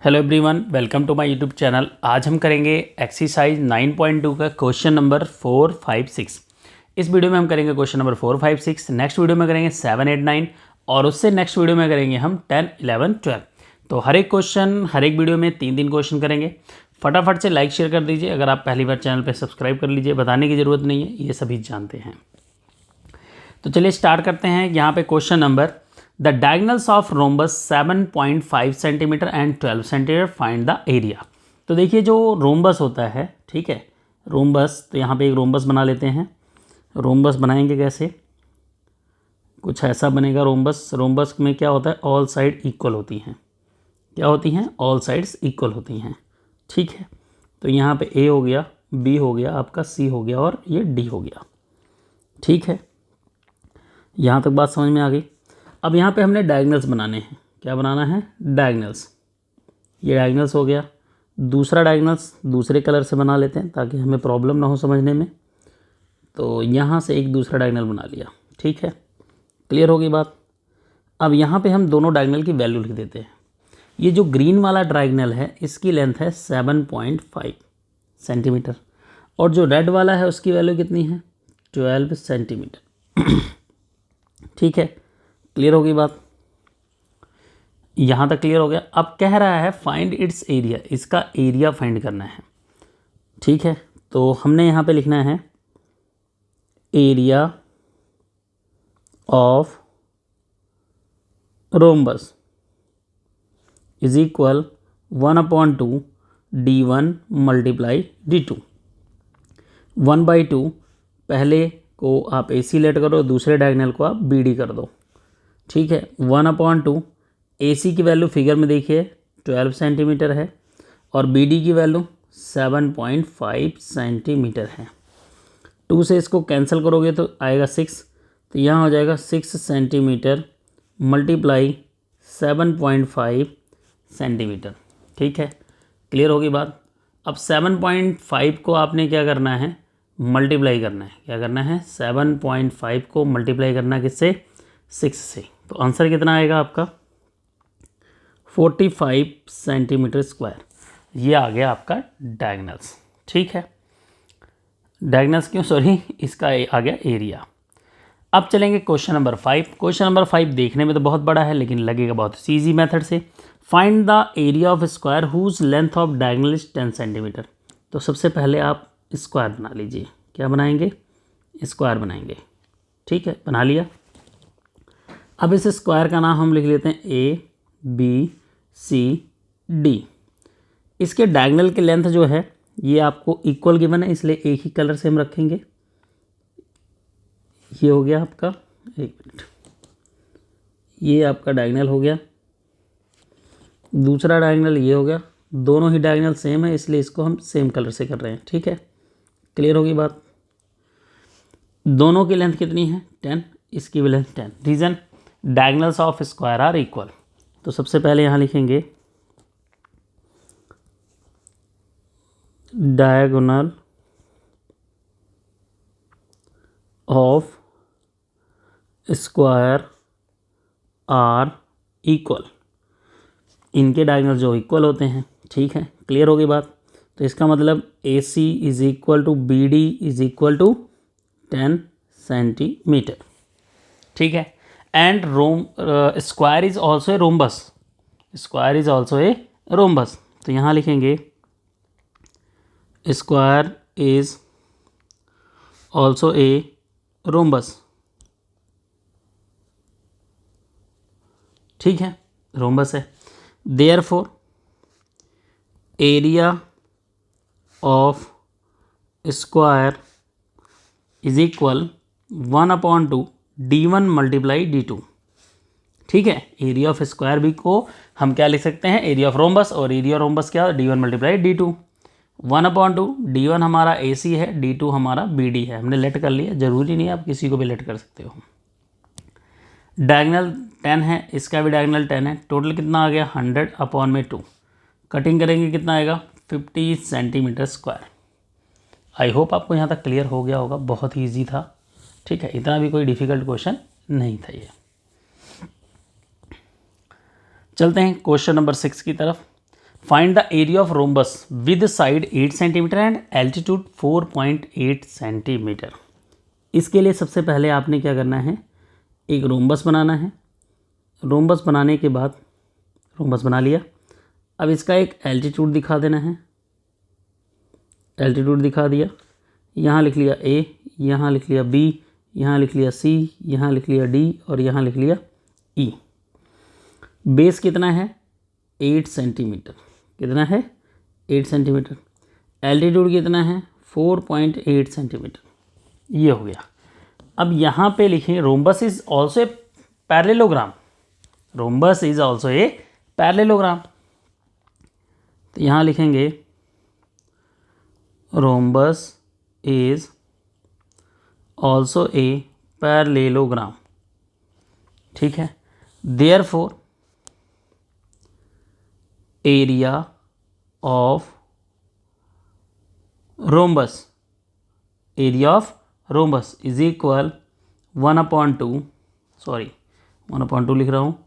Hello everyone, welcome to my YouTube channel. आज हम करेंगे एक्सरसाइज 9.2 का क्वेश्चन नंबर 4, 5, 6। इस वीडियो में हम करेंगे क्वेश्चन नंबर 4, 5, 6। नेक्स्ट वीडियो में करेंगे 7, 8, 9 और उससे नेक्स्ट वीडियो में करेंगे हम 10, 11, 12। तो हर एक क्वेश्चन हर एक वीडियो में 3 क्वेश्चन करेंगे। फटाफट से लाइक शेयर कर दीजिए। अगर आप पहली बार चैनल पर सब्सक्राइब कर लीजिए, बताने की ज़रूरत नहीं है, ये सभी जानते हैं। तो चलिए स्टार्ट करते हैं। यहाँ पे question number the diagonals of rhombus 7.5 centimetre and 12 centimetre find the area. तो देखिए जो रोम्बस होता है, ठीक है, रोम्बस, तो यहाँ पे एक रोम्बस बना लेते हैं। रोम्बस बनाएंगे कैसे? कुछ ऐसा बनेगा रोम्बस। रोम्बस में क्या होता है? ऑल साइड इक्वल होती हैं। क्या होती हैं? ऑल साइड्स इक्वल होती हैं, ठीक है। तो यहाँ पे ए हो गया, बी हो गया, आपका सी हो गया और ये डी हो गया, ठीक है। यहाँ तक बात समझ में आ गई। अब यहाँ पे हमने डायगोनल्स बनाने हैं। क्या बनाना है? डायगोनल्स। ये डायगोनल्स हो गया। दूसरा डायगोनल्स दूसरे कलर से बना लेते हैं ताकि हमें प्रॉब्लम ना हो समझने में। तो यहाँ से एक दूसरा डायगोनल बना लिया, ठीक है। क्लियर हो गई बात। अब यहाँ पे हम दोनों डायगोनल की वैल्यू लिख देते हैं। ये जो ग्रीन वाला डायगोनल है इसकी लेंथ है 7.5 सेंटीमीटर और जो रेड वाला है उसकी वैल्यू कितनी है? 12 सेंटीमीटर, ठीक है। क्लियर हो गई बात। यहाँ तक क्लियर हो गया। अब कह रहा है फाइंड इट्स एरिया, इसका एरिया फाइंड करना है, ठीक है। तो हमने यहाँ पे लिखना है area of rhombus is equal 1/2 d1 multiply d2। 1/2 पहले को आप AC लेट करो, दूसरे डायगोनल को आप BD कर दो, ठीक है। 1/2 AC की वैल्यू फिगर में देखिए 12 सेंटीमीटर है और BD की वैल्यू 7.5 सेंटीमीटर है। 2 से इसको कैंसिल करोगे तो आएगा 6, तो यहाँ हो जाएगा 6 सेंटीमीटर मल्टीप्लाई 7.5 सेंटीमीटर, ठीक है। क्लियर होगी बात। अब 7.5 को आपने क्या करना है? मल्टीप्लाई करना है। क्या करना है? 7.5 को मल्टीप्लाई करना किससे? 6 से। तो आंसर कितना आएगा आपका? 45 सेंटीमीटर स्क्वायर। ये आ गया आपका डायगोनल्स, ठीक है। डायगोनल्स क्यों, सॉरी, इसका आ गया एरिया। अब चलेंगे क्वेश्चन नंबर 5। क्वेश्चन नंबर 5 देखने में तो बहुत बड़ा है लेकिन लगेगा बहुत ईजी मेथड से। Find the area of square whose length of diagonal is 10 centimetre. तो सबसे पहले आप स्क्वायर बना लीजिए। क्या बनाएंगे? स्क्वायर बनाएंगे, ठीक है। बना लिया। अब इस स्क्वायर का नाम हम लिख लेते हैं ABCD। इसके डायगोनल की लेंथ जो है ये आपको इक्वल गिवन है, इसलिए एक ही कलर से हम रखेंगे। ये हो गया आपका, एक मिनट, ये आपका डायगोनल हो गया। दूसरा डायगोनल ये हो गया। दोनों ही डायगोनल सेम है इसलिए इसको हम सेम कलर से कर रहे हैं, ठीक है। क्लियर होगी बात। दोनों की लेंथ कितनी है? 10, इसकी भी length 10। Reason diagonals of square are equal. तो सबसे पहले यहाँ लिखेंगे diagonal of square are equal. इनके डायगोनल जो इक्वल होते हैं, ठीक है। क्लियर होगी बात। तो इसका मतलब AC is equal to BD is equal to 10 centimetre, ठीक है। And square is also a rhombus. Square is also a rhombus. तो यहाँ लिखेंगे square is also a rhombus, ठीक है। रोम्बस है। Therefore area of square is equal 1/2 d1 multiply d2, ठीक है। एरिया ऑफ स्क्वायर भी को हम क्या लिख सकते हैं? Area of rhombus. और एरिया रोम्बस क्या? d1 multiply d2। 1/2 d1 हमारा AC है, d2 हमारा BD है। हमने लेट कर लिया, जरूरी नहीं है, आप किसी को भी लेट कर सकते हो। डायगोनल 10 है, इसका भी डायगोनल 10 है। टोटल कितना आ गया? 100/2। कटिंग करेंगे कितना आएगा? 50 सेंटीमीटर स्क्वायर। आई होप आपको यहाँ तक क्लियर हो गया होगा। बहुत ही ईजी था, ठीक है। इतना भी कोई डिफ़िकल्ट क्वेश्चन नहीं था ये। चलते हैं क्वेश्चन नंबर 6 की तरफ। Find the area of rhombus with side 8 centimetre and altitude 4.8 centimetre. इसके लिए सबसे पहले आपने क्या करना है, एक रोम्बस बनाना है। रोम्बस बनाने के बाद रोम्बस बना लिया, अब इसका एक एल्टीट्यूड दिखा देना है। एल्टीट्यूड दिखा दिया, यहाँ लिख लिया ए, यहाँ लिख लिया बी, यहाँ लिख लिया सी, यहाँ लिख लिया डी और यहाँ लिख लिया ई। बेस कितना है 8 सेंटीमीटर, कितना है 8 सेंटीमीटर। एल्टीट्यूड कितना है 4.8 सेंटीमीटर, ये हो गया। अब यहाँ पे लिखें rhombus is also a parallelogram. Rhombus is also a parallelogram, तो यहाँ लिखेंगे rhombus is also a parallelogram, ठीक है। Therefore area of rhombus, area of rhombus is equal 1/2, sorry 1/2 लिख रहा हूँ,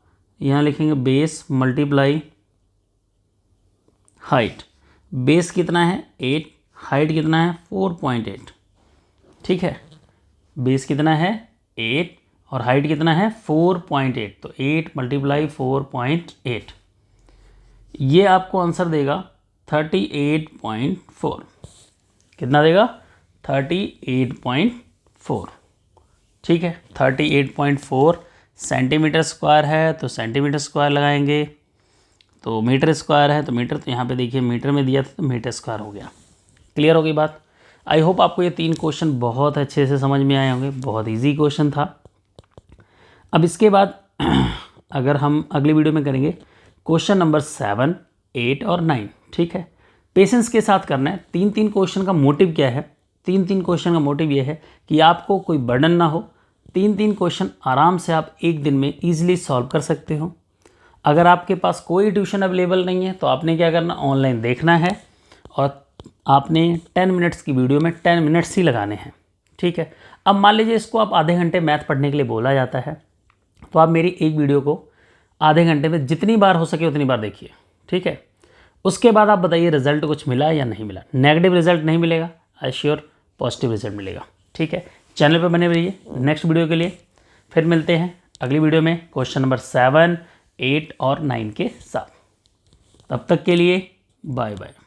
यहाँ लिखेंगे बेस मल्टीप्लाई हाइट। बेस कितना है 8, हाइट कितना है 4.8, ठीक है। बेस कितना है 8 और हाइट कितना है 4.8, तो 8 × 4.8, ये आपको आंसर देगा 38.4। कितना देगा 38.4, ठीक है। 38.4 सेंटीमीटर स्क्वायर है तो सेंटीमीटर स्क्वायर लगाएंगे, तो मीटर स्क्वायर है तो मीटर, तो यहाँ पे देखिए मीटर में दिया था तो मीटर स्क्वायर हो गया। क्लियर हो गई बात। आई होप आपको ये 3 क्वेश्चन बहुत अच्छे से समझ में आए होंगे, बहुत इजी क्वेश्चन था। अब इसके बाद अगर हम अगली वीडियो में करेंगे क्वेश्चन नंबर 7, 8 और 9, ठीक है। पेशेंस के साथ करना है। 3 क्वेश्चन का मोटिव क्या है, 3 क्वेश्चन का मोटिव ये है कि आपको कोई बर्डन ना हो। 3 क्वेश्चन आराम से आप एक दिन में ईजिली सॉल्व कर सकते हो। अगर आपके पास कोई ट्यूशन अवेलेबल नहीं है तो आपने क्या करना, ऑनलाइन देखना है और आपने 10 मिनट्स की वीडियो में 10 मिनट्स ही लगाने हैं, ठीक है। अब मान लीजिए इसको आप आधे घंटे मैथ पढ़ने के लिए बोला जाता है, तो आप मेरी एक वीडियो को आधे घंटे में जितनी बार हो सके उतनी बार देखिए, ठीक है। उसके बाद आप बताइए रिजल्ट कुछ मिला या नहीं मिला। नेगेटिव रिजल्ट नहीं मिलेगा, आई श्योर पॉजिटिव रिजल्ट मिलेगा, ठीक है। चैनल पर बने रहिए नेक्स्ट वीडियो के लिए। फिर मिलते हैं अगली वीडियो में क्वेश्चन नंबर 7, 8 और 9 के साथ। तब तक के लिए बाय बाय।